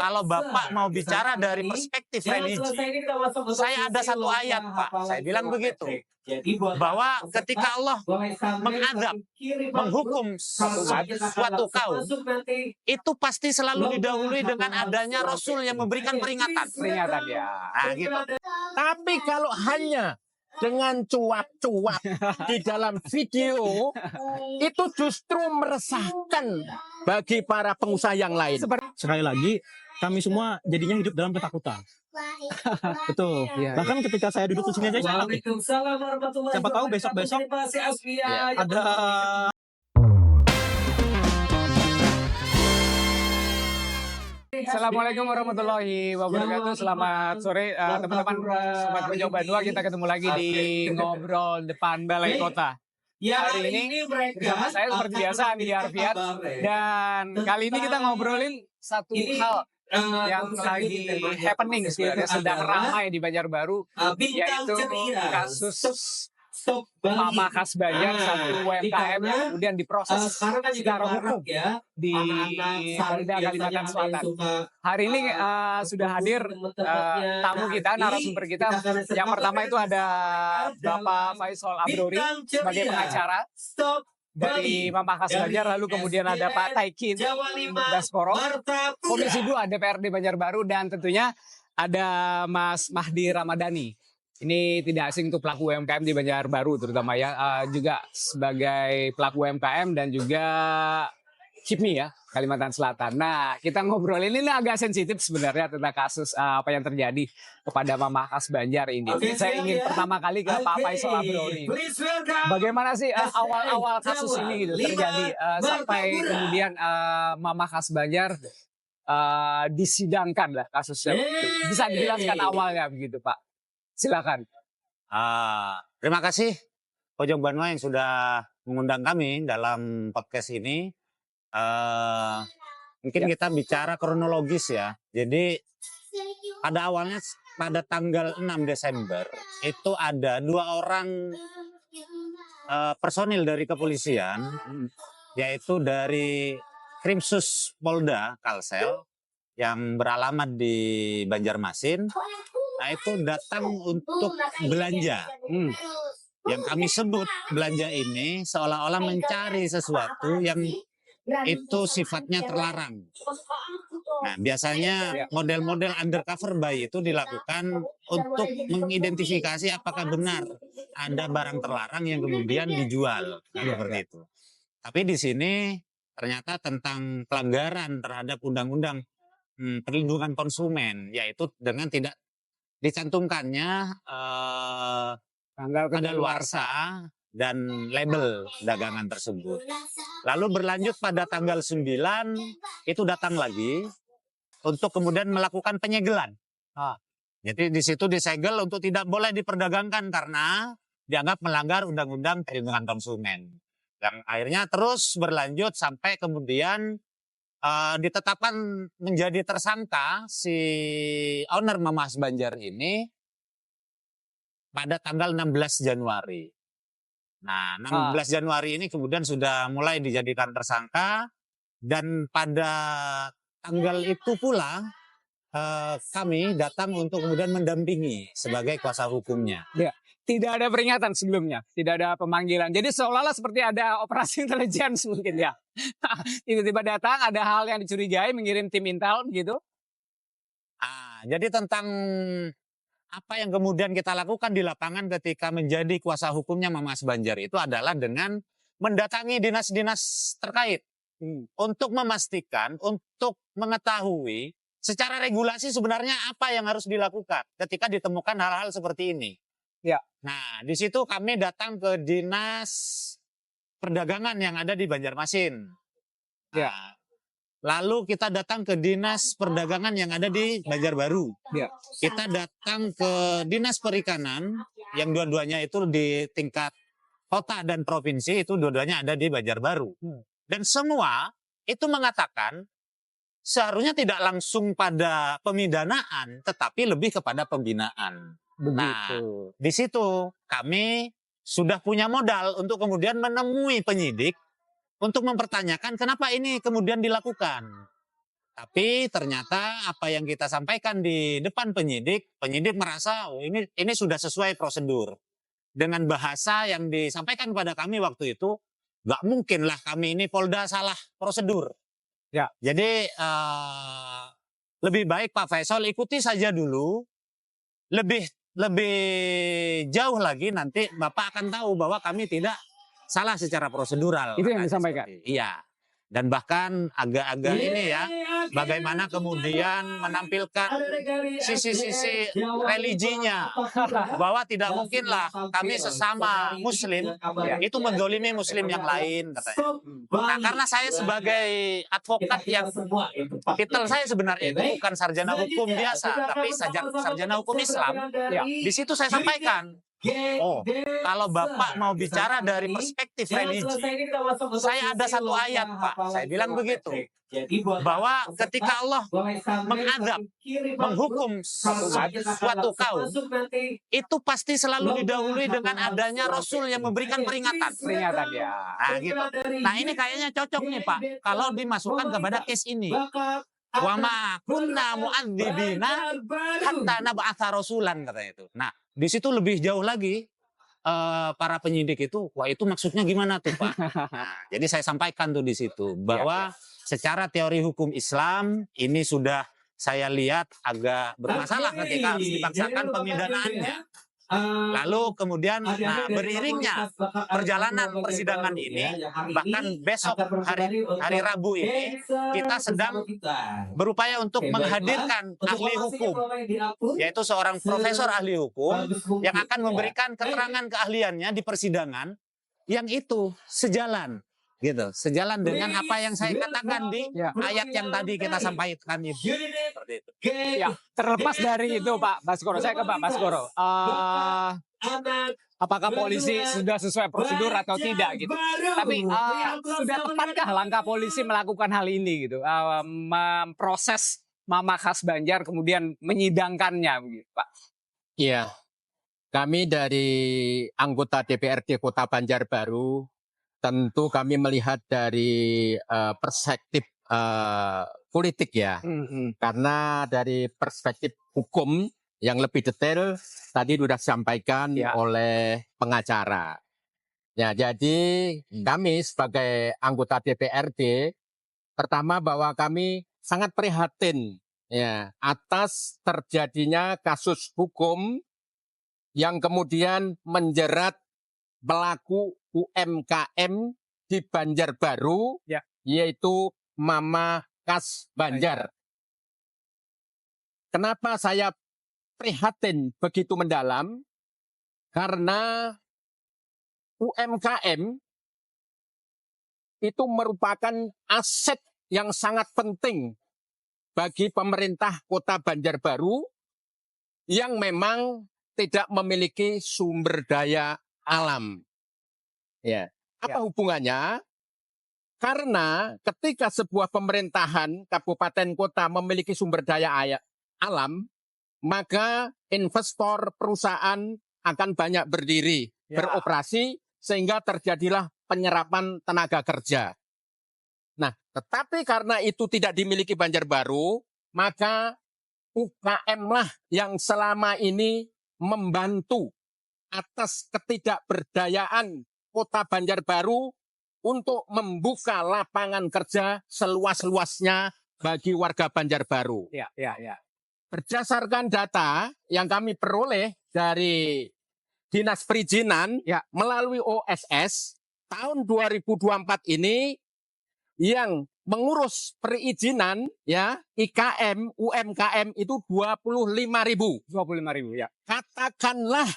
kalau Bapak mau bicara dari perspektif religi, saya ada satu ayat, Pak. Saya bilang begitu. Bahwa ketika Allah mengadab, menghukum suatu kaum, itu pasti selalu didahului dengan adanya Rasul yang memberikan peringatan. Peringatan ya. Nah, gitu. Tapi kalau hanya dengan cuap-cuap di dalam video, itu justru meresahkan bagi para pengusaha yang lain. Sekali lagi, kami semua jadinya hidup dalam ketakutan. Betul. Iya, Bahkan ketika saya duduk di sini aja, saya takut. Siapa tahu besok-besok ada. Assalamualaikum warahmatullahi wabarakatuh. Selamat sore teman-teman Sobat Pojok Bandua. Kita ketemu lagi di Ngobrol Depan Balai Kota. Hari ini bersama saya seperti biasa Andi Arfiat. Dan kali ini kita ngobrolin satu hal yang lagi happening sebenarnya, sedang ramai di Banjarbaru, yaitu kasus Mama Khas Banjar, satu UMKM yang kemudian diproses secara hukum di Polda Kalimantan Selatan. Hari ini sudah hadir tamu kita, narasumber kita. Yang pertama itu ada Bapak Faisal Abrori sebagai pengacara dari Mama Khas Banjar, lalu kemudian ada Pak Taikin Baskoro, Komisi 2 DPRD Banjarbaru, dan tentunya ada Mas Mahdi Ramadhani. Ini tidak asing untuk pelaku UMKM di Banjarbaru terutama ya, juga sebagai pelaku UMKM dan juga HIPMI ya, Kalimantan Selatan. Nah, kita ngobrolin ini agak sensitif sebenarnya tentang kasus apa yang terjadi kepada Mama Khas Banjar ini. Saya ingin pertama kali ke Pak Faisal Abrori. Bagaimana sih awal-awal kasus ini gitu terjadi sampai kemudian Mama Khas Banjar disidangkan lah kasusnya. Bisa dijelaskan awalnya begitu, Pak? Silakan. Terima kasih Pojok Bandua yang sudah mengundang kami dalam podcast ini. Mungkin kita bicara kronologis ya. Jadi pada awalnya pada tanggal 6 Desember itu ada 2 orang personil dari kepolisian, yaitu dari Krimsus Polda Kalsel yang beralamat di Banjarmasin. Nah, itu datang untuk belanja. Yang kami sebut belanja ini seolah-olah mencari sesuatu yang itu sifatnya terlarang. Nah, biasanya model-model undercover buy itu dilakukan untuk mengidentifikasi apakah benar ada barang terlarang yang kemudian dijual. Nah, seperti itu. Tapi di sini ternyata tentang pelanggaran terhadap undang-undang perlindungan konsumen, yaitu dengan tidak dicantumkannya tanggal kadaluarsa dan label dagangan tersebut. Lalu berlanjut pada tanggal 9 itu datang lagi untuk kemudian melakukan penyegelan. Jadi di situ disegel untuk tidak boleh diperdagangkan karena dianggap melanggar undang-undang perlindungan konsumen. Yang akhirnya terus berlanjut sampai kemudian ditetapkan menjadi tersangka si owner Mama Khas Banjar ini pada tanggal 16 Januari. Nah, 16 Januari ini kemudian sudah mulai dijadikan tersangka, dan pada tanggal itu pula kami datang untuk kemudian mendampingi sebagai kuasa hukumnya. Ya. Tidak ada peringatan sebelumnya, tidak ada pemanggilan. Jadi seolah-olah seperti ada operasi intelligence mungkin ya. Tiba-tiba datang, ada hal yang dicurigai, mengirim tim intel begitu. Jadi tentang apa yang kemudian kita lakukan di lapangan ketika menjadi kuasa hukumnya Mama Khas Banjar itu adalah dengan mendatangi dinas-dinas terkait untuk memastikan, untuk mengetahui secara regulasi sebenarnya apa yang harus dilakukan ketika ditemukan hal-hal seperti ini. Ya. Nah, di situ kami datang ke dinas perdagangan yang ada di Banjarmasin. Ya. Lalu kita datang ke dinas perdagangan yang ada di Banjarbaru. Ya. Kita datang ke dinas perikanan yang dua-duanya itu di tingkat kota dan provinsi, itu dua-duanya ada di Banjarbaru. Dan semua itu mengatakan seharusnya tidak langsung pada pemidanaan, tetapi lebih kepada pembinaan. Begitu. Nah, di situ kami sudah punya modal untuk kemudian menemui penyidik untuk mempertanyakan kenapa ini kemudian dilakukan. Tapi ternyata apa yang kita sampaikan di depan penyidik merasa oh, ini sudah sesuai prosedur. Dengan bahasa yang disampaikan kepada kami waktu itu, nggak mungkin lah kami ini Polda salah prosedur. Ya. Jadi lebih baik Pak Faisal ikuti saja dulu, lebih jauh lagi nanti Bapak akan tahu bahwa kami tidak salah secara prosedural. Itu yang disampaikan. Iya. Dan bahkan agak-agak ini ya, bagaimana kemudian menampilkan sisi-sisi religinya. Bahwa tidak mungkinlah kami sesama muslim, itu mendolimi muslim yang lain katanya. Nah, karena saya sebagai advokat yang titel saya sebenarnya itu bukan sarjana hukum biasa, tapi sarjana hukum Islam. Ya. Di situ saya sampaikan, oh, kalau Bapak mau bicara dari perspektif religi, saya ada satu ayat, Pak. Saya bilang begitu. Bahwa ketika Allah mengadab, menghukum suatu kaum, itu pasti selalu didahului dengan adanya Rasul yang memberikan peringatan. Peringatan ya. Nah, gitu. Nah, ini kayaknya cocok nih, Pak. Kalau dimasukkan kepada case ini. Wa ma kunna mu'adzibina hatta nab'atsa rasulan katanya itu. Nah, di situ lebih jauh lagi para penyidik itu, wah itu maksudnya gimana tuh Pak? Nah, jadi saya sampaikan tuh di situ bahwa secara teori hukum Islam ini sudah saya lihat agak bermasalah ketika harus dipaksakan pemidanaannya. Lalu kemudian beriringnya perjalanan persidangan ini, bahkan besok hari Rabu ini kita sedang berupaya untuk menghadirkan ahli hukum, yaitu seorang profesor ahli hukum yang akan memberikan keterangan keahliannya di persidangan yang itu sejalan sejalan dengan apa yang saya katakan di ayat yang tadi kita sampaikan itu. Seperti itu. Ya, terlepas dari itu Pak Baskoro, saya ke Pak Baskoro. Apakah polisi sudah sesuai prosedur atau tidak gitu? Tapi sudah tepatkah langkah polisi melakukan hal ini gitu? Memproses Mama Khas Banjar kemudian menyidangkannya gitu, Pak? Iya, kami dari anggota DPRD Kota Banjarbaru tentu kami melihat dari perspektif politik ya, karena dari perspektif hukum yang lebih detail tadi sudah disampaikan oleh pengacara. Ya, jadi kami sebagai anggota DPRD, pertama bahwa kami sangat prihatin ya atas terjadinya kasus hukum yang kemudian menjerat pelaku UMKM di Banjarbaru, yaitu Mama Khas Banjar. Kenapa saya prihatin begitu mendalam? Karena UMKM itu merupakan aset yang sangat penting bagi pemerintah Kota Banjarbaru yang memang tidak memiliki sumber daya alam. Ya, apa hubungannya? Karena ketika sebuah pemerintahan kabupaten kota memiliki sumber daya alam, maka investor perusahaan akan banyak berdiri, beroperasi, sehingga terjadilah penyerapan tenaga kerja. Nah, tetapi karena itu tidak dimiliki Banjarbaru, maka UKM lah yang selama ini membantu atas ketidakberdayaan Kota Banjarbaru untuk membuka lapangan kerja seluas-luasnya bagi warga Banjarbaru. Berdasarkan data yang kami peroleh dari Dinas Perizinan melalui OSS tahun 2024 ini yang mengurus perizinan IKM, UMKM itu 25.000. 25.000 ya. Katakanlah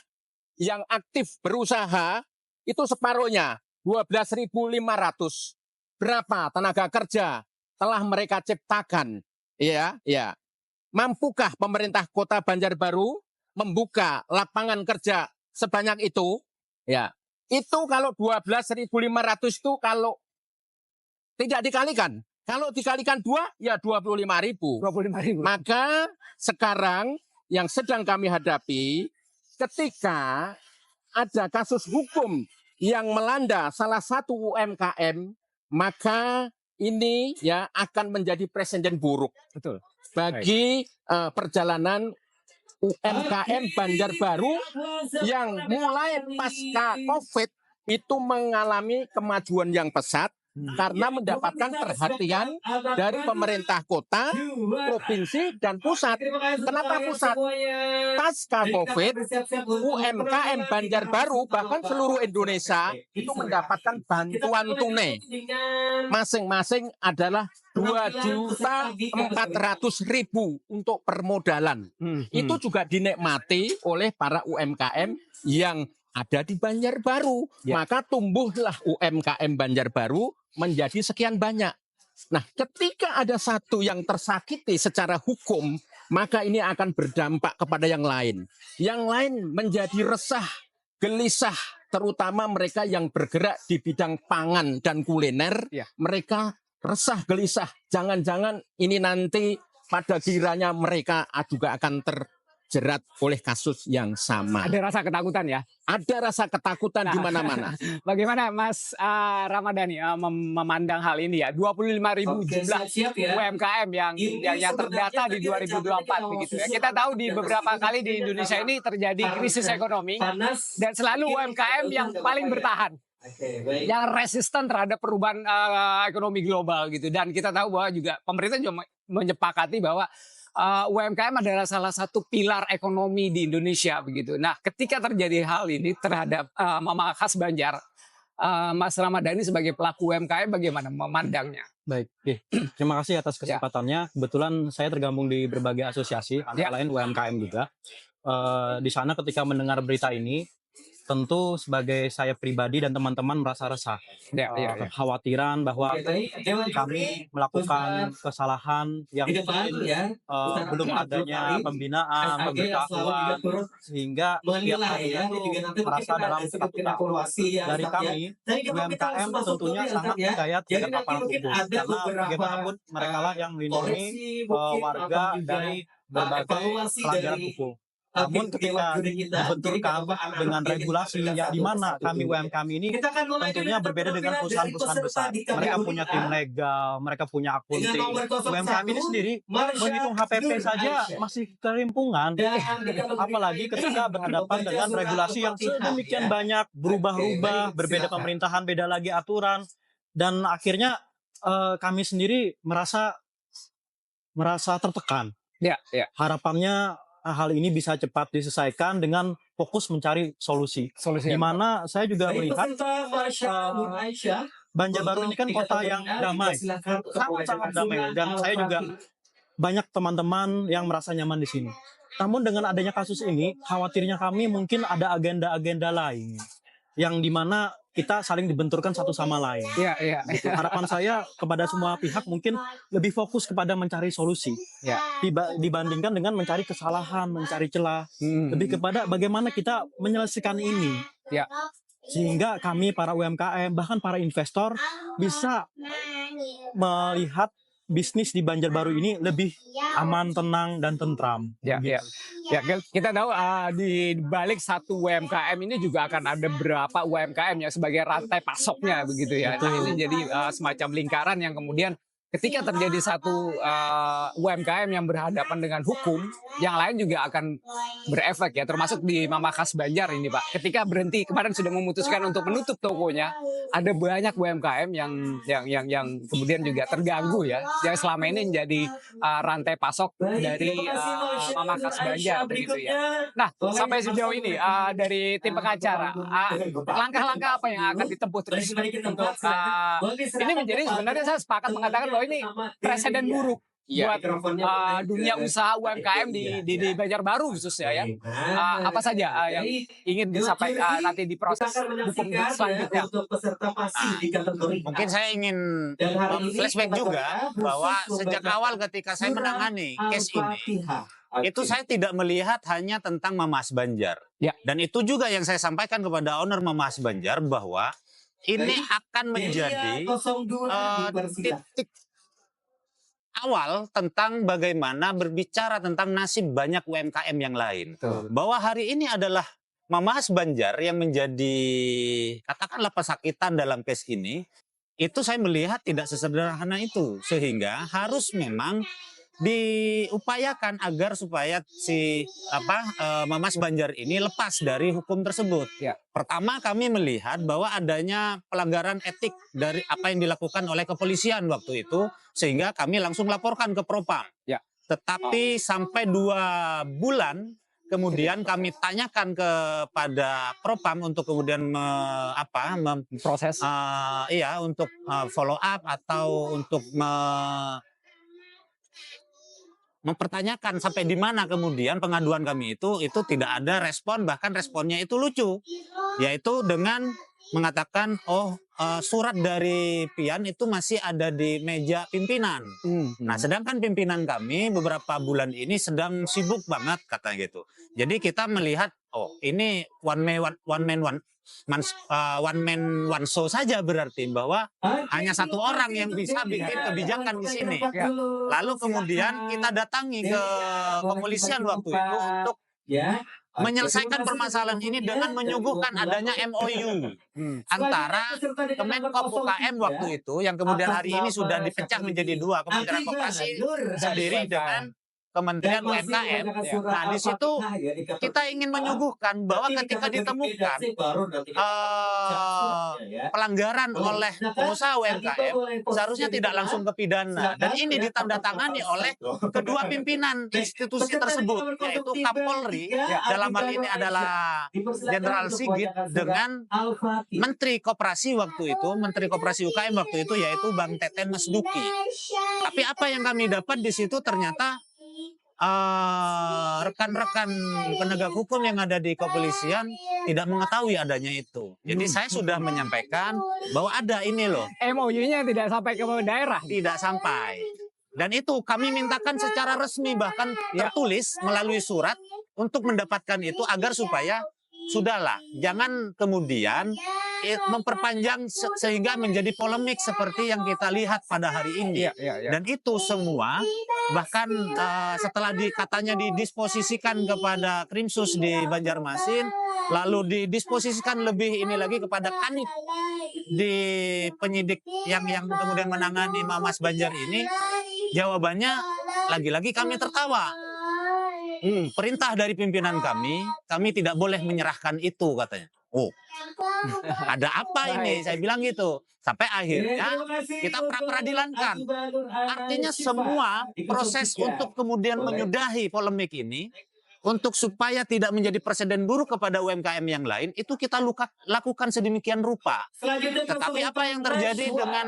yang aktif berusaha itu separuhnya 12.500. Berapa tenaga kerja telah mereka ciptakan? Mampukah pemerintah Kota Banjarbaru membuka lapangan kerja sebanyak itu? Itu kalau 12.500 itu kalau tidak dikalikan. Kalau dikalikan 2 ya 25.000. 25.000. Maka sekarang yang sedang kami hadapi ketika ada kasus hukum yang melanda salah satu UMKM, maka ini ya akan menjadi presiden buruk Betul. bagi perjalanan UMKM Banjarbaru yang mulai pasca COVID itu mengalami kemajuan yang pesat karena mendapatkan perhatian dari pemerintah kota, provinsi, dan pusat. Kenapa pusat? Pasca COVID, UMKM Banjarbaru bahkan seluruh Indonesia itu mendapatkan bantuan tunai. Masing-masing adalah 2.400.000 untuk permodalan. Itu juga dinikmati oleh para UMKM yang ada di Banjarbaru. Maka tumbuhlah UMKM Banjarbaru menjadi sekian banyak. Nah, ketika ada satu yang tersakiti secara hukum, maka ini akan berdampak kepada yang lain. Yang lain menjadi resah, gelisah, terutama mereka yang bergerak di bidang pangan dan kuliner. Mereka resah, gelisah. Jangan-jangan ini nanti pada kiranya mereka juga akan terjerat oleh kasus yang sama. Ada rasa ketakutan ya? Ada rasa ketakutan di mana-mana. Bagaimana Mas Ramadhani memandang hal ini ya? 25.000 jumlah UMKM yang terdata di 2024 begitu ya. Kita tahu di beberapa kali di Indonesia ini terjadi krisis ekonomi dan selalu UMKM yang paling bertahan. Yang resisten terhadap perubahan ekonomi global gitu. Dan kita tahu bahwa juga pemerintah juga menyepakati bahwa UMKM adalah salah satu pilar ekonomi di Indonesia begitu. Nah, ketika terjadi hal ini terhadap Mama Khas Banjar, Mas Ramadhani sebagai pelaku UMKM bagaimana memandangnya? Baik, terima kasih atas kesempatannya. Kebetulan saya tergabung di berbagai asosiasi, antara lain UMKM juga. Di sana ketika mendengar berita ini, tentu sebagai saya pribadi dan teman-teman merasa resah. Kekhawatiran bahwa kami melakukan kesalahan yang belum adanya pembinaan, pemberitahuan, sehingga setiap harinya itu merasa dalam ketakutan. Dari kami, UMKM tentunya sangat percaya terhadap aparat hukum. Karena bagaimanapun mereka lah yang melindungi warga dari berbagai pelanggaran hukum. Namun ketika dibenturkan dengan regulasi yang di mana kami UMKM ini tentunya berbeda dengan perusahaan-perusahaan besar. Mereka punya tim legal, mereka punya akunting. UMKM ini sendiri menghitung HPP saja masih kelimpungan. Apalagi ketika berhadapan dengan regulasi yang sedemikian banyak, berubah-ubah, berbeda pemerintahan, beda lagi aturan. Dan akhirnya kami sendiri merasa tertekan. Harapannya hal ini bisa cepat diselesaikan dengan fokus mencari solusi. Di mana saya juga melihat Banjarbaru ini kan kota yang damai, sangat-sangat damai, dan saya juga banyak teman-teman yang merasa nyaman di sini. Namun dengan adanya kasus ini, khawatirnya kami mungkin ada agenda-agenda lain yang dimana kita saling dibenturkan satu sama lain. Gitu. Harapan saya kepada semua pihak mungkin lebih fokus kepada mencari solusi, dibandingkan dengan mencari kesalahan, mencari celah. Lebih kepada bagaimana kita menyelesaikan ini, sehingga kami para UMKM bahkan para investor bisa melihat bisnis di Banjarbaru ini lebih aman, tenang, dan tentram. Kita tahu di balik satu UMKM ini juga akan ada berapa UMKM yang sebagai rantai pasoknya begitu ya. Nah, ini jadi semacam lingkaran yang kemudian ketika terjadi satu UMKM yang berhadapan dengan hukum, yang lain juga akan berefek ya, termasuk di Mama Khas Banjar ini Pak. Ketika berhenti kemarin sudah memutuskan untuk menutup tokonya, ada banyak UMKM yang kemudian juga terganggu ya, yang selama ini menjadi rantai pasok dari Mama Khas Banjar begitu ya. Nah, sampai sejauh ini dari tim pengacara, langkah-langkah apa yang akan ditempuh terus untuk ini menjadi sebenarnya saya sepakat mengatakan bahwa ini presiden buruk buat dunia usaha UMKM di Banjarbaru khususnya ya. Apa saja yang ingin disampaikan nanti di proses hukum selanjutnya? Mungkin saya ingin flashback juga bahwa sejak awal ketika saya menangani case ini, itu saya tidak melihat hanya tentang Mama Khas Banjar. Dan itu juga yang saya sampaikan kepada owner Mama Khas Banjar bahwa ini akan menjadi titik awal tentang bagaimana berbicara tentang nasib banyak UMKM yang lain. Bahwa hari ini adalah Mama Khas Banjar yang menjadi katakanlah pesakitan dalam case ini, itu saya melihat tidak sesederhana itu, sehingga harus memang diupayakan agar supaya si Mamas Banjar ini lepas dari hukum tersebut. Ya. Pertama, kami melihat bahwa adanya pelanggaran etik dari apa yang dilakukan oleh kepolisian waktu itu, sehingga kami langsung laporkan ke Propam. Ya. Tetapi sampai 2 bulan kemudian kami tanyakan kepada Propam untuk kemudian Proses. untuk follow up atau untuk mempertanyakan sampai di mana kemudian pengaduan kami itu tidak ada respon, bahkan responnya itu lucu, yaitu dengan mengatakan surat dari Pian itu masih ada di meja pimpinan. Nah, sedangkan pimpinan kami beberapa bulan ini sedang sibuk banget katanya gitu. Jadi kita melihat ini one man one show saja, berarti bahwa hanya satu orang yang bisa bikin kebijakan di sini. Lalu kemudian kita datangi ke kepolisian waktu itu untuk menyelesaikan permasalahan ini dengan menyuguhkan adanya MOU antara Kemenkop UKM waktu itu yang kemudian hari ini sudah dipecah menjadi 2, Kementerian Koperasi sendiri dengan Kementerian UMKM. Nah, di situ kita ingin menyuguhkan bahwa ketika ditemukan pelanggaran oleh pengusaha UMKM, seharusnya tidak langsung ke pidana. Dan ini ditandatangani oleh kedua pimpinan institusi tersebut, yaitu Kapolri, dalam hal ini adalah Jenderal Sigit, dengan Menteri Koperasi waktu itu, Menteri Koperasi UKM waktu itu, yaitu Bang Teten Mas Duki. Tapi apa yang kami dapat di situ ternyata rekan-rekan penegak hukum yang ada di kepolisian tidak mengetahui adanya itu. Jadi saya sudah menyampaikan bahwa ada ini loh. MOU-nya tidak sampai ke daerah. Tidak sampai. Dan itu kami mintakan secara resmi, bahkan tertulis melalui surat untuk mendapatkan itu agar supaya sudahlah, jangan kemudian memperpanjang sehingga menjadi polemik seperti yang kita lihat pada hari ini. Dan itu semua bahkan setelah katanya didisposisikan kepada Krimsus di Banjarmasin, lalu didisposisikan lebih ini lagi kepada Kanit di penyidik yang kemudian menangani Mamas Banjar ini, jawabannya lagi-lagi kami tertawa. Perintah dari pimpinan kami tidak boleh menyerahkan itu, katanya. Ada apa ini? Saya bilang gitu. Sampai akhirnya kita pra-peradilankan. Artinya semua proses untuk kemudian menyudahi polemik ini, untuk supaya tidak menjadi presiden buruk kepada UMKM yang lain, itu kita lakukan sedemikian rupa. Tetapi apa yang terjadi dengan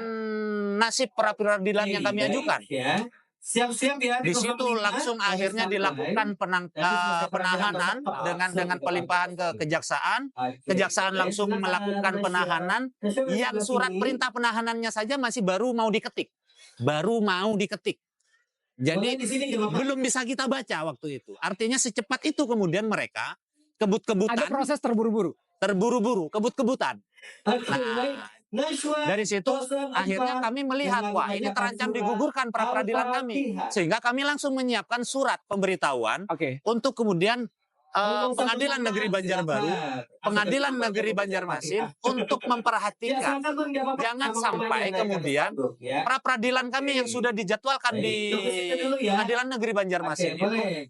nasib pra-peradilan yang kami ajukan? Di situ langsung akhirnya dilakukan penahanan dengan pelimpahan ke kejaksaan. Kejaksaan langsung melakukan penahanan yang surat perintah penahanannya saja masih baru mau diketik. Jadi belum bisa kita baca waktu itu. Artinya secepat itu kemudian mereka kebut-kebutan. Ada proses terburu-buru. Kebut-kebutan. Nah, dari situ akhirnya kami melihat, wah ini terancam digugurkan pra-peradilan kami. Sehingga kami langsung menyiapkan surat pemberitahuan untuk kemudian Pengadilan Negeri Banjarbaru, Pengadilan Negeri Banjarmasin untuk memperhatikan jangan sampai kemudian pra-peradilan kami yang sudah dijadwalkan di Pengadilan Negeri Banjarmasin itu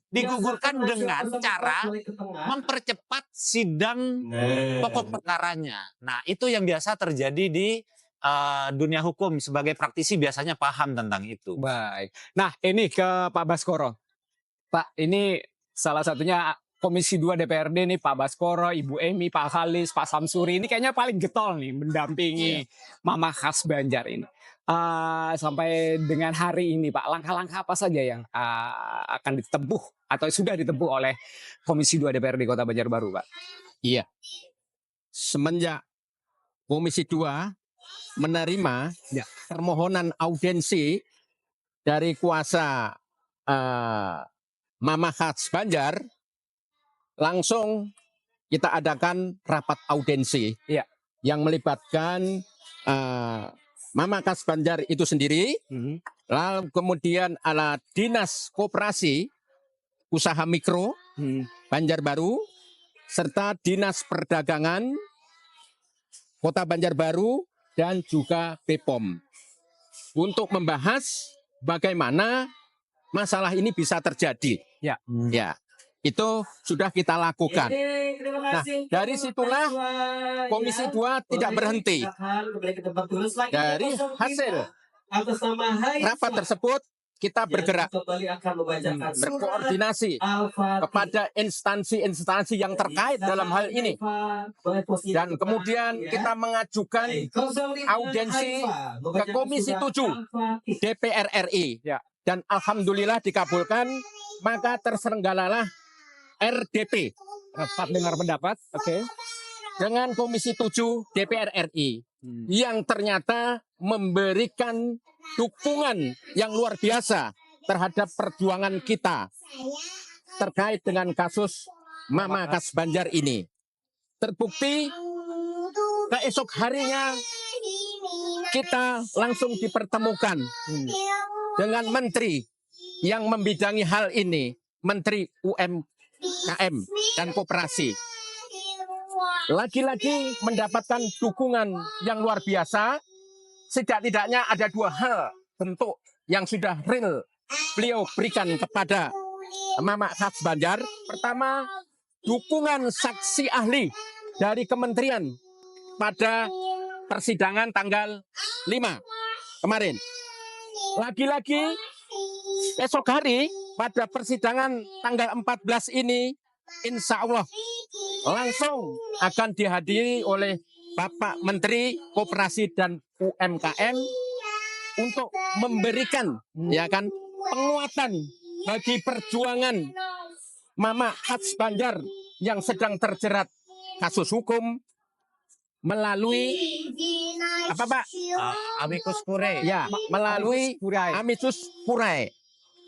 digugurkan dengan cara mempercepat sidang pokok perkaranya. Nah, itu yang biasa terjadi di dunia hukum. Sebagai praktisi biasanya paham tentang itu. Baik. Nah, ini ke Pak Baskoro. Pak, ini salah satunya Komisi 2 DPRD nih, Pak Baskoro, Ibu Emi, Pak Halis, Pak Samsuri. Ini kayaknya paling getol nih mendampingi Mama Khas Banjar ini. Sampai dengan hari ini, Pak, langkah-langkah apa saja yang akan ditempuh atau sudah ditempuh oleh Komisi 2 DPRD Kota Banjarbaru, Pak? Iya. Semenjak Komisi 2 menerima permohonan audiensi dari kuasa Mama Khas Banjar, langsung kita adakan rapat audiensi yang melibatkan Mama Khas Banjar itu sendiri, lalu kemudian ala Dinas Koperasi Usaha Mikro Banjarbaru, serta Dinas Perdagangan Kota Banjarbaru dan juga BPOM untuk membahas bagaimana masalah ini bisa terjadi. Ya. Ya, itu sudah kita lakukan. Nah, dari situlah Komisi 2 tidak berhenti. Dari hasil rapat tersebut, kita bergerak, berkoordinasi kepada instansi-instansi yang terkait dalam hal ini. Dan kemudian kita mengajukan audiensi ke Komisi 7 DPR RI. Ya. Dan alhamdulillah dikabulkan, maka terselenggaralah RDP, Rapat dengar pendapat. Oke. dengan Komisi 7 DPR RI yang ternyata memberikan dukungan yang luar biasa terhadap perjuangan kita terkait dengan kasus Mama Khas Banjar ini. Terbukti keesok harinya kita langsung dipertemukan dengan menteri yang membidangi hal ini, Menteri UMKM dan Koperasi. Lagi-lagi mendapatkan dukungan yang luar biasa. Setidak-tidaknya ada 2 hal bentuk yang sudah real beliau berikan kepada Mama Khas Banjar. Pertama, dukungan saksi ahli dari kementerian pada persidangan tanggal 5 kemarin. Lagi-lagi esok hari pada persidangan tanggal 14 ini, insya Allah langsung akan dihadiri oleh Bapak Menteri Koperasi dan UMKM untuk memberikan ya kan penguatan bagi perjuangan Mama Khas Banjar yang sedang terjerat kasus hukum melalui apa Pak? Amicus Curiae. Ya, melalui Amicus Curiae.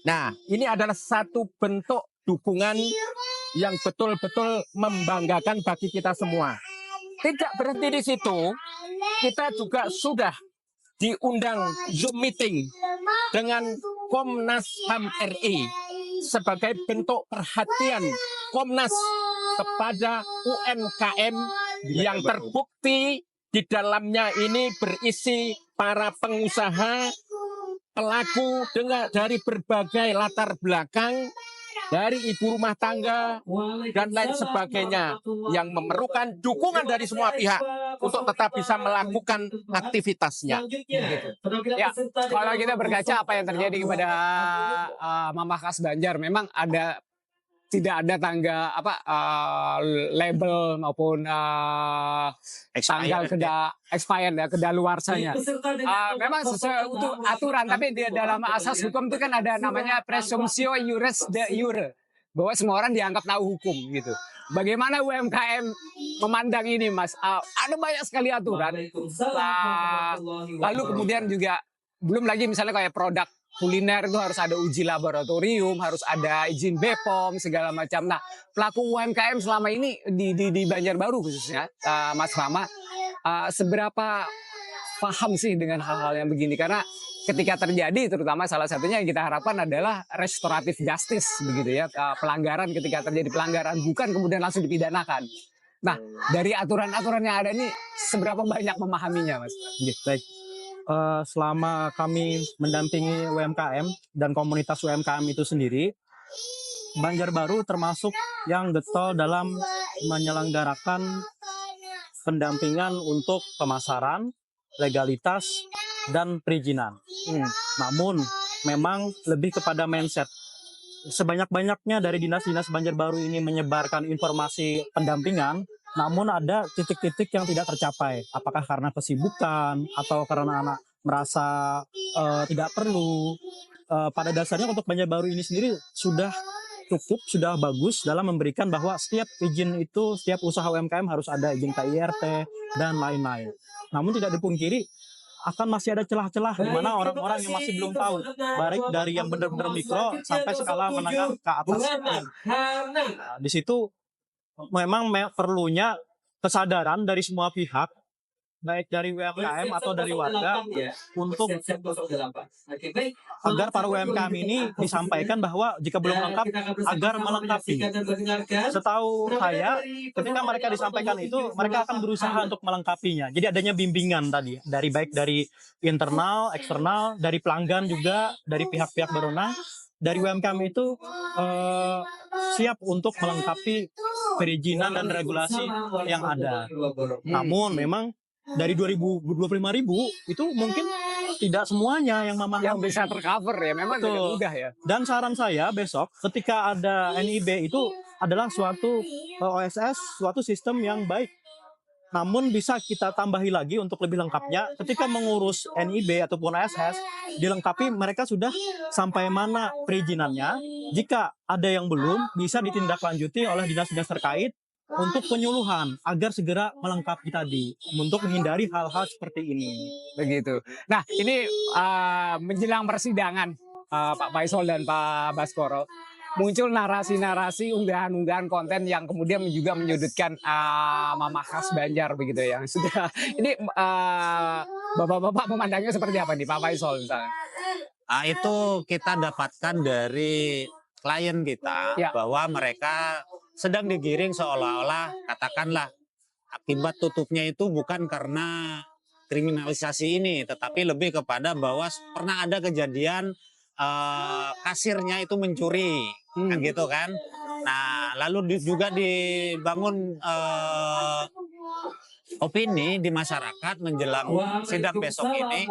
Nah, ini adalah satu bentuk dukungan yang betul-betul membanggakan bagi kita semua. Tidak berhenti di situ, kita juga sudah diundang Zoom meeting dengan Komnas HAM RI sebagai bentuk perhatian Komnas kepada UMKM yang terbukti di dalamnya ini berisi para pengusaha, pelaku dari berbagai latar belakang, dari ibu rumah tangga dan lain sebagainya yang memerlukan dukungan dari semua pihak untuk tetap bisa melakukan aktivitasnya. Ya, kalau kita berkaca apa yang terjadi kepada Mama Khas Banjar, memang tidak ada label maupun tanggal expired ya, kedaluarsanya. Memang sesuai untuk aturan, tapi di dalam asas hukum itu kan ada namanya presumptio iuris de iure, bahwa semua orang dianggap tahu hukum gitu. Bagaimana UMKM memandang ini, Mas? Ada banyak sekali aturan. Lalu kemudian juga belum lagi misalnya kayak produk kuliner itu harus ada uji laboratorium, harus ada izin BPOM segala macam. Nah, pelaku UMKM selama ini di Banjarbaru khususnya, Mas Rama, seberapa paham sih dengan hal-hal yang begini? Karena ketika terjadi, terutama salah satunya yang kita harapkan adalah restoratif justice, begitu ya, pelanggaran ketika terjadi pelanggaran bukan kemudian langsung dipidanakan. Nah, dari aturan-aturan yang ada ini, seberapa banyak memahaminya, Mas? Baik. Selama kami mendampingi UMKM dan komunitas UMKM itu sendiri, Banjarbaru termasuk yang getol dalam menyelenggarakan pendampingan untuk pemasaran, legalitas, dan perizinan. Namun memang lebih kepada mindset. Sebanyak-banyaknya dari dinas-dinas Banjarbaru ini menyebarkan informasi pendampingan, namun ada titik-titik yang tidak tercapai. Apakah karena kesibukan atau karena anak merasa tidak perlu. Pada dasarnya untuk Banjarbaru ini sendiri sudah cukup, sudah bagus dalam memberikan bahwa setiap izin itu, setiap usaha UMKM harus ada izin KIRT dan lain-lain. Namun tidak dipungkiri akan masih ada celah-celah di mana orang-orang yang masih belum tahu, baik dari yang benar-benar mikro sampai skala menengah ke atas. Di situ memang perlunya kesadaran dari semua pihak baik dari UMKM atau dari warga untuk agar para UMKM ini disampaikan bahwa jika belum lengkap agar melengkapi. Setahu saya, ketika mereka disampaikan itu, mereka akan berusaha untuk melengkapinya. Jadi adanya bimbingan tadi, baik dari internal, eksternal, dari pelanggan juga, dari pihak-pihak berwenang, dari UMKM itu siap untuk melengkapi perizinan dan regulasi yang ada. Namun memang dari 25.000 itu mungkin tidak semuanya yang memahami. Yang bisa tercover ya, memang tidak Betul. mudah ya. Dan saran saya besok ketika ada NIB itu adalah suatu OSS, suatu sistem yang baik. Namun bisa kita tambahi lagi untuk lebih lengkapnya ketika mengurus NIB ataupun OSS, dilengkapi mereka sudah sampai mana perizinannya. Jika ada yang belum, bisa ditindaklanjuti oleh dinas-dinas terkait untuk penyuluhan agar segera melengkapi tadi untuk menghindari hal-hal seperti ini. Begitu. Nah, ini menjelang persidangan Pak Faisal dan Pak Baskoro, muncul narasi-narasi unggahan-unggahan konten yang kemudian juga menyudutkan Mama Khas Banjar begitu ya. Sudah ini Bapak-bapak memandangnya seperti apa nih Pak Faisal misalnya? Itu kita dapatkan dari klien kita Ya. bahwa mereka sedang digiring seolah-olah katakanlah akibat tutupnya itu bukan karena kriminalisasi ini, tetapi lebih kepada bahwa pernah ada kejadian kasirnya itu mencuri, kan gitu kan. Nah, lalu juga dibangun opini di masyarakat menjelang sidang besok ini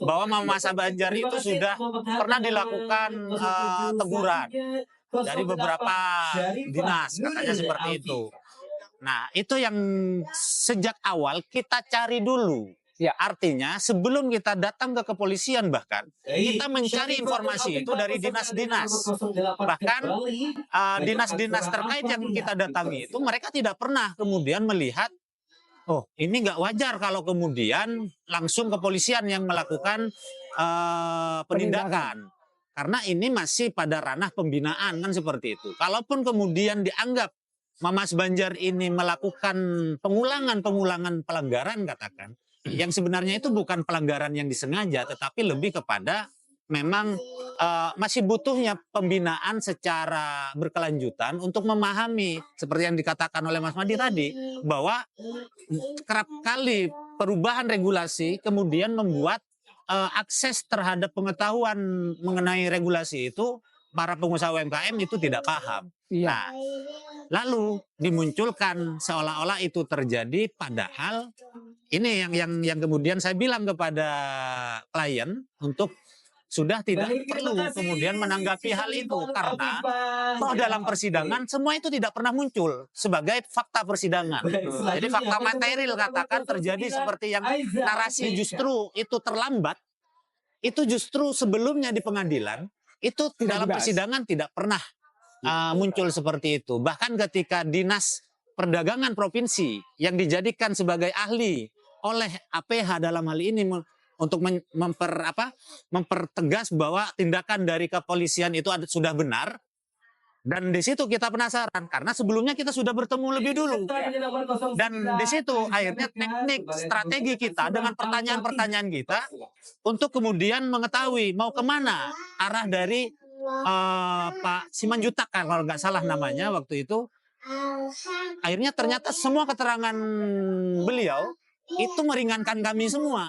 bahwa Mama Khas Banjar itu sudah pernah dilakukan teguran dari beberapa dinas, katanya seperti itu. Nah, itu yang sejak awal kita cari dulu. Ya. Artinya sebelum kita datang ke kepolisian bahkan kita mencari informasi itu dari dinas-dinas. Bahkan dinas-dinas terkait yang kita datangi itu mereka tidak pernah kemudian melihat, oh ini nggak wajar kalau kemudian langsung kepolisian yang melakukan penindakan. Karena ini masih pada ranah pembinaan kan seperti itu. Kalaupun kemudian dianggap Mama Khas Banjar ini melakukan pengulangan pelanggaran katakan, yang sebenarnya itu bukan pelanggaran yang disengaja, tetapi lebih kepada memang masih butuhnya pembinaan secara berkelanjutan untuk memahami seperti yang dikatakan oleh Mas Madi tadi, bahwa kerap kali perubahan regulasi kemudian membuat akses terhadap pengetahuan mengenai regulasi itu para pengusaha UMKM itu tidak paham. Iya. Nah, lalu dimunculkan seolah-olah itu terjadi, padahal ini yang kemudian saya bilang kepada klien untuk sudah tidak perlu kemudian menanggapi hal itu karena toh dalam persidangan semua itu tidak pernah muncul sebagai fakta persidangan. Jadi fakta material katakan terjadi seperti yang narasi justru itu terlambat, itu justru sebelumnya di pengadilan itu dalam persidangan tidak pernah muncul seperti itu. Bahkan ketika Dinas Perdagangan Provinsi yang dijadikan sebagai ahli oleh APH dalam hal ini untuk mempertegas bahwa tindakan dari kepolisian itu sudah benar. Dan di situ kita penasaran karena sebelumnya kita sudah bertemu lebih dulu. Dan di situ akhirnya teknik strategi kita dengan pertanyaan-pertanyaan kita untuk kemudian mengetahui mau kemana arah dari Pak Simanjuntak kalau nggak salah namanya waktu itu. Akhirnya ternyata semua keterangan beliau itu meringankan kami semua.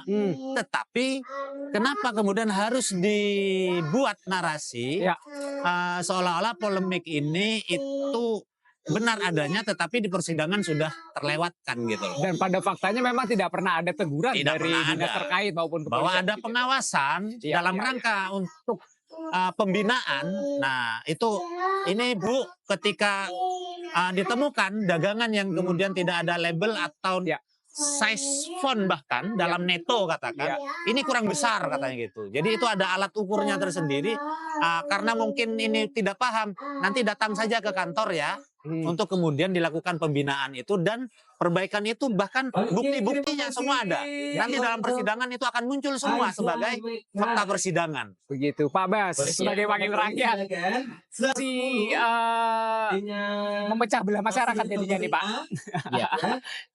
Tetapi kenapa kemudian harus dibuat narasi seolah-olah polemik ini itu benar adanya tetapi di persidangan sudah terlewatkan gitu loh. Dan pada faktanya memang tidak pernah ada teguran Tidak dari pernah dinas ada. terkait maupun kepolisian. Bahwa ada pengawasan dalam rangka untuk pembinaan. Nah itu ini Bu ketika ditemukan dagangan yang kemudian tidak ada label atau size font bahkan dalam neto katakan ini kurang besar katanya gitu. Jadi itu ada alat ukurnya tersendiri. Karena mungkin ini tidak paham, nanti datang saja ke kantor ya. untuk kemudian dilakukan pembinaan itu dan perbaikan itu, bahkan bukti-buktinya semua ada. Nanti dalam persidangan itu akan muncul semua sebagai fakta persidangan. Begitu, Pak Bas sebagai wakil rakyat memecah belah masyarakat jadinya nih Pak. Ya.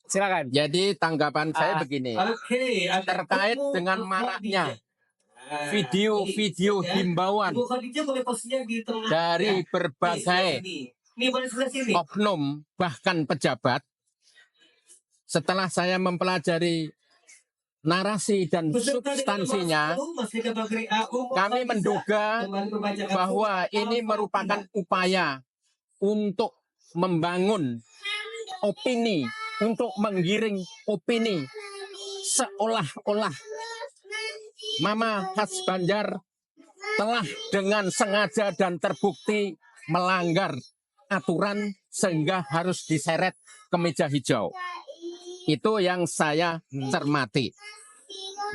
Silakan. Jadi tanggapan saya begini, terkait dengan maraknya video-video himbauan dari berbagai oknum bahkan pejabat. Setelah saya mempelajari narasi dan substansinya, kami menduga bahwa ini merupakan upaya untuk membangun opini, untuk menggiring opini, seolah-olah Mama Khas Banjar telah dengan sengaja dan terbukti melanggar aturan sehingga harus diseret ke meja hijau. Itu yang saya cermati.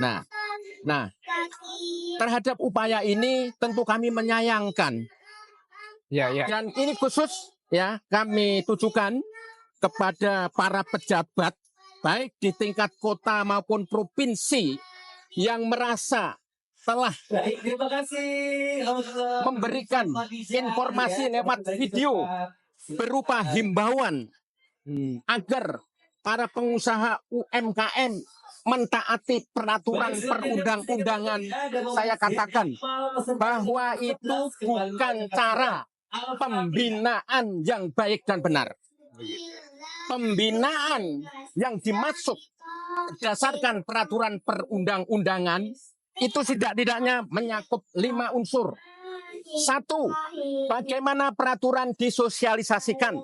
Nah, terhadap upaya ini tentu kami menyayangkan. Ya. Dan ini khusus ya kami tujukan kepada para pejabat baik di tingkat kota maupun provinsi yang merasa telah memberikan informasi lewat video berupa himbauan agar para pengusaha UMKM mentaati peraturan perundang-undangan. Saya katakan bahwa itu bukan cara pembinaan yang baik dan benar. Pembinaan yang dimaksud berdasarkan peraturan perundang-undangan itu tidak-tidaknya menyakup 5 unsur. 1, bagaimana peraturan disosialisasikan.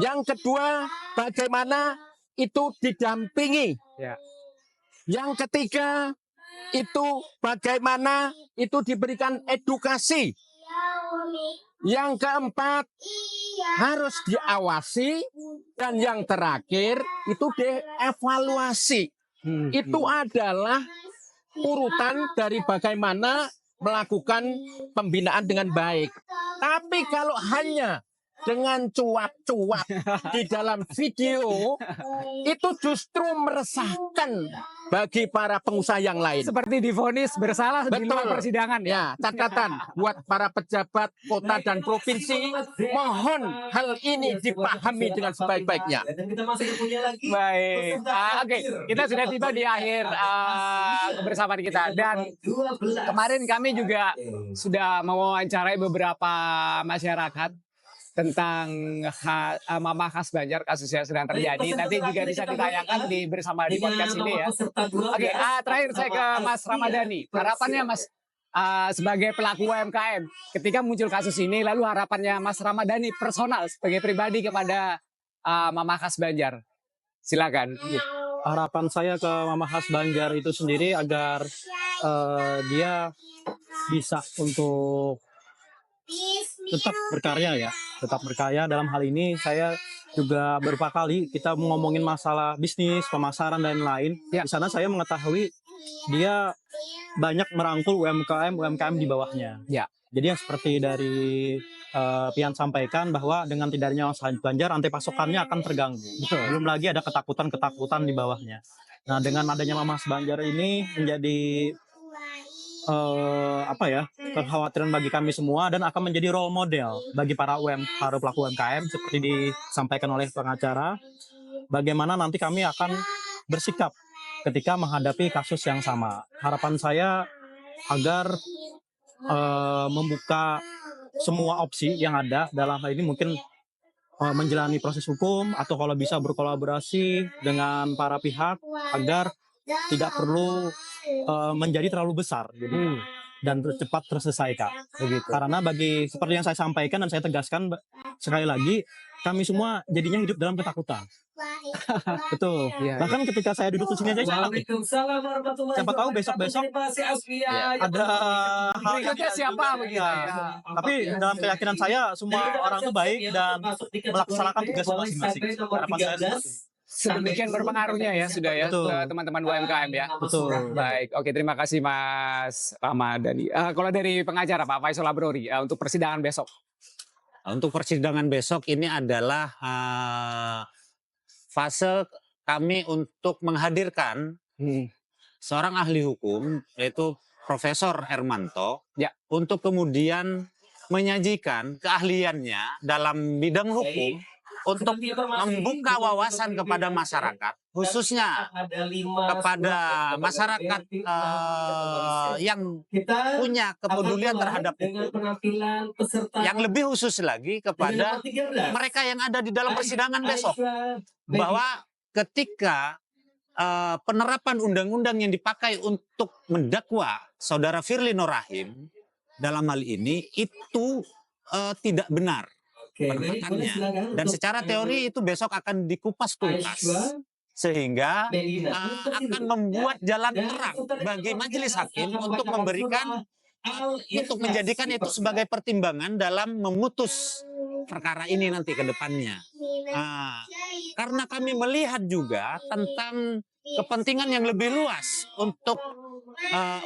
Yang kedua, bagaimana itu didampingi. Ya. Yang ketiga, itu bagaimana itu diberikan edukasi. Yang keempat, harus diawasi. Dan yang terakhir, itu dievaluasi. Itu adalah urutan dari bagaimana melakukan pembinaan dengan baik. Tapi kalau hanya dengan cuap-cuap di dalam video, itu justru meresahkan bagi para pengusaha yang lain. Seperti divonis bersalah di luar persidangan ya. Ya, catatan buat para pejabat kota dan provinsi, mohon hal ini dipahami dengan sebaik-baiknya. Baik. Oke, kita sudah tiba di akhir kebersamaan kita, dan kemarin kami juga sudah mewawancarai beberapa masyarakat tentang Mama Khas Banjar, kasus yang sedang terjadi. Nanti juga bisa ditayangkan bersama di podcast ini ya. Oke, terakhir saya ke Mas Ramadhani. Harapannya Mas sebagai pelaku UMKM, ketika muncul kasus ini, lalu harapannya Mas Ramadhani personal sebagai pribadi kepada Mama Khas Banjar. Silakan. Harapan saya ke Mama Khas Banjar itu sendiri agar dia bisa untuk tetap berkarya dalam hal ini. Saya juga beberapa kali kita ngomongin masalah bisnis, pemasaran dan lain. Di sana saya mengetahui dia banyak merangkul UMKM di bawahnya. Ya. Jadi yang seperti dari Pian sampaikan bahwa dengan tidak adanya Mas Banjar, rantai pasokannya akan terganggu. Belum lagi ada ketakutan di bawahnya. Nah, dengan adanya Mama Khas Banjar ini menjadi kekhawatiran bagi kami semua dan akan menjadi role model bagi para pelaku UMKM seperti disampaikan oleh pengacara, bagaimana nanti kami akan bersikap ketika menghadapi kasus yang sama. Harapan saya agar membuka semua opsi yang ada, dalam hal ini mungkin menjalani proses hukum atau kalau bisa berkolaborasi dengan para pihak agar tidak perlu menjadi terlalu besar gitu, dan cepat terselesaikan begitu. Karena seperti yang saya sampaikan dan saya tegaskan sekali lagi, kami semua jadinya hidup dalam ketakutan. Betul. Ya, Bahkan ketika saya duduk di sini aja, siapa tahu besok-besok ada hal berikutnya siapa begitu ya. Tapi dalam keyakinan saya semua orang itu baik dan melaksanakan tugas masing-masing. Harapan saya seperti itu. Sedemikian berpengaruhnya ya sudah ya Betul. ke teman-teman UMKM ya. Betul. Baik, oke, terima kasih Mas Ramadhani. Kalau dari pengacara Pak Faisal Abrori untuk persidangan besok. Untuk persidangan besok ini adalah fase kami untuk menghadirkan seorang ahli hukum, yaitu Profesor Hermanto, Ya. untuk kemudian menyajikan keahliannya dalam bidang hukum untuk membuka wawasan kepada masyarakat, khususnya kepada masyarakat yang punya kepedulian terhadap hukum, yang lebih khusus lagi kepada mereka yang ada di dalam persidangan besok, bahwa ketika penerapan undang-undang yang dipakai untuk mendakwa saudara Firly Nur Rahim dalam hal ini itu tidak benar penerapannya, dan secara teori itu besok akan dikupas tuntas sehingga akan membuat jalan terang bagi majelis hakim untuk memberikan untuk menjadikan itu sebagai pertimbangan dalam memutus perkara ini nanti ke depannya. Karena kami melihat juga tentang kepentingan yang lebih luas untuk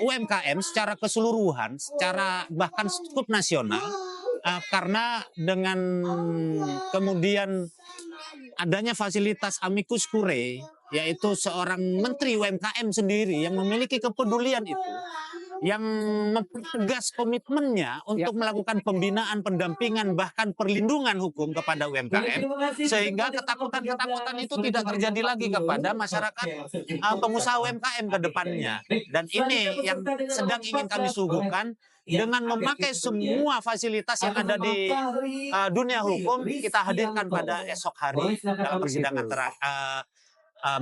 UMKM secara keseluruhan, secara bahkan skup nasional, karena dengan kemudian adanya fasilitas amicus curiae, yaitu seorang menteri UMKM sendiri yang memiliki kepedulian itu, yang mempertegas komitmennya untuk melakukan pembinaan, pendampingan, bahkan perlindungan hukum kepada UMKM, sehingga ketakutan-ketakutan itu tidak terjadi lagi kepada masyarakat pengusaha UMKM ke depannya. Dan ini yang sedang ingin kami suguhkan dengan memakai semua fasilitas yang ada di dunia hukum, kita hadirkan pada esok hari dalam persidangan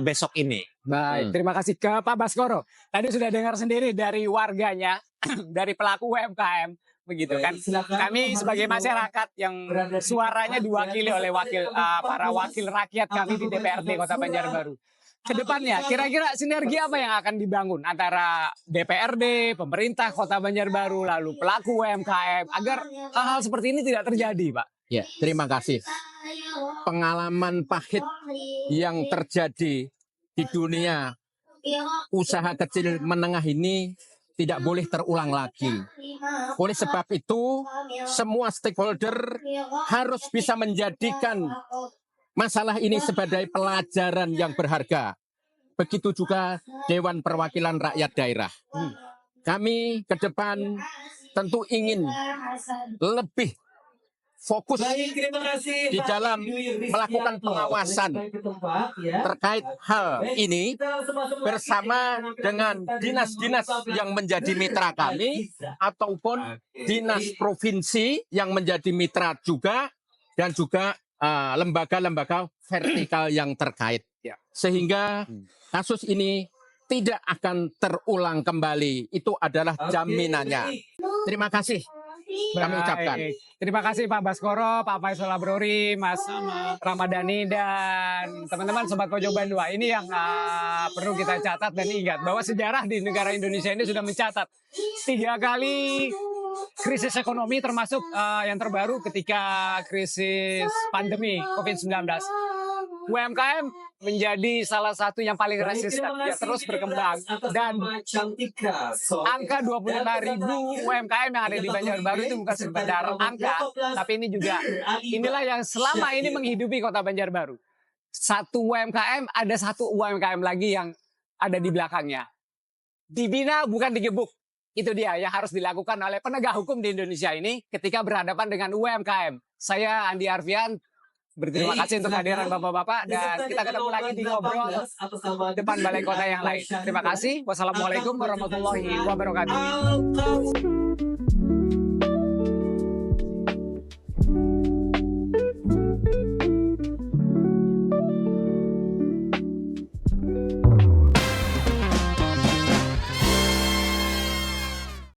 besok ini. Baik, terima kasih ke Pak Baskoro. Tadi sudah dengar sendiri dari warganya, dari pelaku UMKM, begitu kan? Kami sebagai masyarakat yang suaranya diwakili oleh para wakil rakyat kami di DPRD Kota Banjarbaru. Kedepannya, kira-kira sinergi apa yang akan dibangun antara DPRD, pemerintah Kota Banjarbaru, lalu pelaku UMKM, agar hal-hal seperti ini tidak terjadi, Pak? Ya, terima kasih. Pengalaman pahit yang terjadi di dunia usaha kecil menengah ini tidak boleh terulang lagi. Oleh sebab itu, semua stakeholder harus bisa menjadikan masalah ini sebagai pelajaran yang berharga. Begitu juga Dewan Perwakilan Rakyat Daerah. Kami ke depan tentu ingin lebih fokus di dalam melakukan pengawasan terkait hal ini bersama dengan dinas-dinas yang menjadi mitra kami ataupun dinas provinsi yang menjadi mitra juga, dan juga lembaga-lembaga vertikal yang terkait, sehingga kasus ini tidak akan terulang kembali. Itu adalah jaminannya. Terima kasih kami ucapkan. Terima kasih Pak Baskoro, Pak Faisal Abrori, Mas Ramadhani, dan teman-teman Sobat Pojok Bandua. Ini yang perlu kita catat dan ingat, bahwa sejarah di negara Indonesia ini sudah mencatat 3 kali krisis ekonomi, termasuk yang terbaru ketika krisis pandemi COVID-19. UMKM menjadi salah satu yang paling resisten, terus berkembang, dan angka 25.000 UMKM yang ada di Banjarbaru itu bukan sekedar angka, tapi ini juga inilah yang selama ini menghidupi Kota Banjarbaru. Satu UMKM, ada satu UMKM lagi yang ada di belakangnya. Dibina bukan digebuk. Itu dia yang harus dilakukan oleh penegak hukum di Indonesia ini ketika berhadapan dengan UMKM. Saya Andi Arfian, berterima kasih untuk kehadiran Bapak-Bapak, dan kita ketemu lagi di Ngobrol depan Balai Kota yang lain. Terima kasih. Wassalamualaikum warahmatullahi wabarakatuh.